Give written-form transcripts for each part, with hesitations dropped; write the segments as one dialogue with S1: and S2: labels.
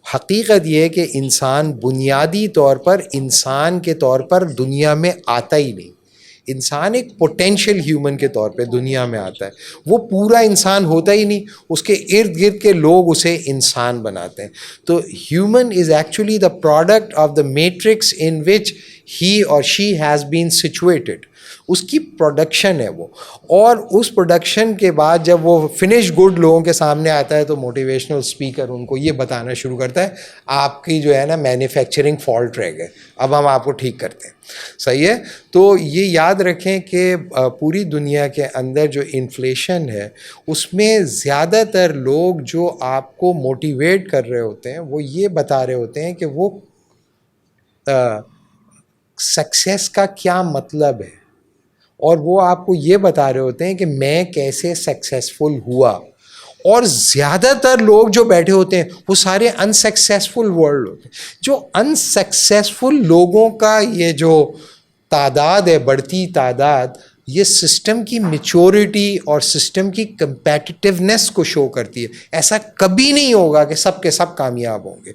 S1: حقیقت یہ ہے کہ انسان بنیادی طور پر انسان کے طور پر دنیا میں آتا ہی نہیں. انسان ایک پوٹینشیل ہیومن کے طور پہ دنیا میں آتا ہے, وہ پورا انسان ہوتا ہی نہیں, اس کے ارد گرد کے لوگ اسے انسان بناتے ہیں. تو human is actually the product of the matrix ان وچ ہی اور شی ہیز بین سچویٹڈ. اس کی پروڈکشن ہے وہ, اور اس پروڈکشن کے بعد جب وہ فنش گڈ لوگوں کے سامنے آتا ہے تو موٹیویشنل اسپیکر ان کو یہ بتانا شروع کرتا ہے آپ کی جو ہے نا مینوفیکچرنگ فالٹ رہ گئے, اب ہم آپ کو ٹھیک کرتے ہیں. صحیح ہے. تو یہ یاد رکھیں کہ پوری دنیا کے اندر جو انفلیشن ہے اس میں زیادہ تر لوگ جو آپ کو موٹیویٹ کر رہے ہوتے ہیں وہ یہ بتا رہے ہوتے ہیں کہ وہ سکسیس کا کیا مطلب ہے, اور وہ آپ کو یہ بتا رہے ہوتے ہیں کہ میں کیسے سکسیسفل ہوا. اور زیادہ تر لوگ جو بیٹھے ہوتے ہیں وہ سارے انسکسیسفل ورلڈ ہوتے ہیں. جو انسکسیسفل لوگوں کا یہ جو تعداد ہے, بڑھتی تعداد, یہ سسٹم کی میچورٹی اور سسٹم کی کمپیٹیٹیونیس کو شو کرتی ہے. ایسا کبھی نہیں ہوگا کہ سب کے سب کامیاب ہوں گے.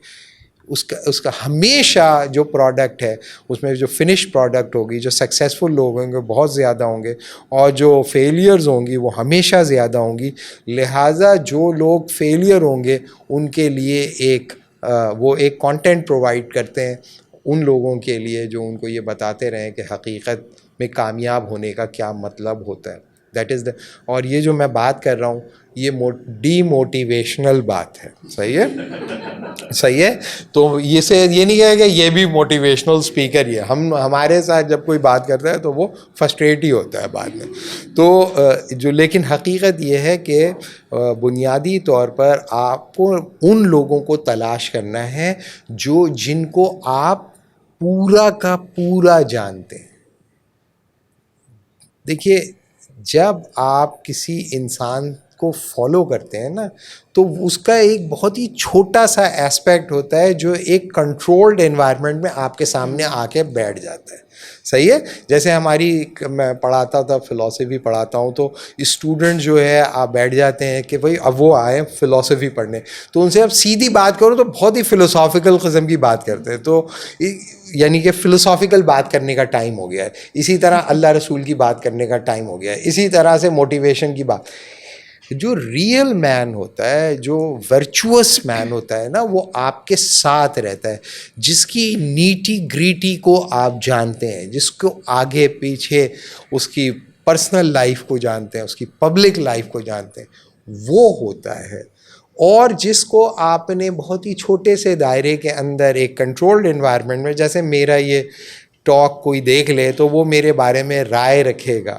S1: اس کا ہمیشہ جو پروڈکٹ ہے اس میں جو فنش پروڈکٹ ہوگی, جو سکسیزفل لوگ ہوں گے بہت زیادہ ہوں گے, اور جو فیلئرز ہوں گی وہ ہمیشہ زیادہ ہوں گی. لہٰذا جو لوگ فیلئر ہوں گے ان کے لیے وہ ایک کانٹینٹ پرووائڈ کرتے ہیں ان لوگوں کے لیے جو ان کو یہ بتاتے رہیں کہ حقیقت میں کامیاب ہونے کا کیا مطلب ہوتا ہے. دیٹ از اور یہ جو میں بات کر رہا ہوں یہ ڈی موٹیویشنل بات ہے. صحیح ہے, صحیح ہے. تو یہ نہیں کہے کہ یہ بھی موٹیویشنل اسپیکر ہی ہے. ہمارے ساتھ جب کوئی بات کرتا ہے تو وہ فرسٹریٹ ہی ہوتا ہے بعد میں. تو لیکن حقیقت یہ ہے کہ بنیادی طور پر آپ کو ان لوگوں کو تلاش کرنا ہے جن کو آپ پورا کا پورا جانتے ہیں. دیکھیے, جب آپ کسی انسان کو فالو کرتے ہیں نا تو اس کا ایک بہت ہی چھوٹا سا ایسپیکٹ ہوتا ہے جو ایک کنٹرولڈ انوائرمنٹ میں آپ کے سامنے آ کے بیٹھ جاتا ہے. صحیح ہے. جیسے میں پڑھاتا تھا, فلاسفی پڑھاتا ہوں, تو اسٹوڈنٹ جو ہے آپ بیٹھ جاتے ہیں کہ بھائی اب وہ آئے فلاسفی پڑھنے, تو ان سے اب سیدھی بات کرو تو بہت ہی فلسافیکل قسم کی بات کرتے ہیں. تو یعنی کہ فلسافیکل بات کرنے کا ٹائم ہو گیا ہے. اسی طرح اللہ رسول کی بات کرنے کا ٹائم ہو گیا ہے. اسی طرح سے موٹیویشن کی بات. جو ریئل مین ہوتا ہے, جو ورچوئس مین ہوتا ہے نا, وہ آپ کے ساتھ رہتا ہے, جس کی نیٹی گریٹی کو آپ جانتے ہیں, جس کو آگے پیچھے اس کی پرسنل لائف کو جانتے ہیں, اس کی پبلک لائف کو جانتے ہیں, وہ ہوتا ہے. اور جس کو آپ نے بہت ہی چھوٹے سے دائرے کے اندر ایک کنٹرولڈ انوائرمنٹ میں, جیسے میرا یہ ٹاک کوئی دیکھ لے تو وہ میرے بارے میں رائے رکھے گا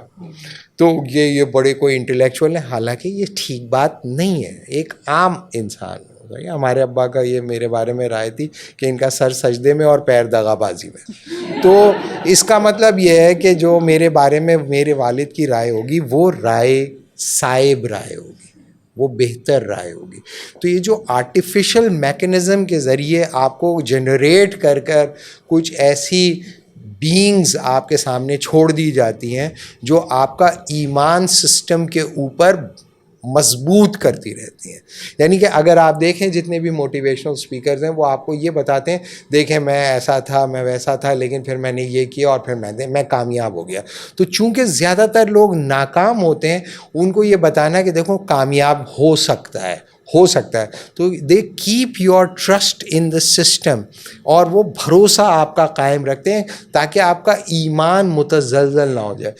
S1: تو یہ بڑے کوئی انٹلیکچوئل ہیں, حالانکہ یہ ٹھیک بات نہیں ہے. ایک عام انسان, ہمارے ابا کا یہ میرے بارے میں رائے تھی کہ ان کا سر سجدے میں اور پیر دغا بازی میں. تو اس کا مطلب یہ ہے کہ جو میرے بارے میں میرے والد کی رائے ہوگی وہ رائے صائب رائے ہوگی, وہ بہتر رائے ہوگی. تو یہ جو آرٹیفیشل میکنزم کے ذریعے آپ کو جنریٹ کر کچھ ایسی بینگز آپ کے سامنے چھوڑ دی جاتی ہیں جو آپ کا ایمان سسٹم کے اوپر مضبوط کرتی رہتی ہیں. یعنی کہ اگر آپ دیکھیں جتنے بھی موٹیویشنل اسپیکرز ہیں وہ آپ کو یہ بتاتے ہیں دیکھیں میں ایسا تھا, میں ویسا تھا, لیکن پھر میں نے یہ کیا اور پھر میں کامیاب ہو گیا. تو چونکہ زیادہ تر لوگ ناکام ہوتے ہیں, ان کو یہ بتانا کہ دیکھو کامیاب ہو سکتا ہے, تو they keep your trust in the system, اور وہ بھروسہ آپ کا قائم رکھتے ہیں تاکہ آپ کا ایمان متزلزل نہ ہو جائے.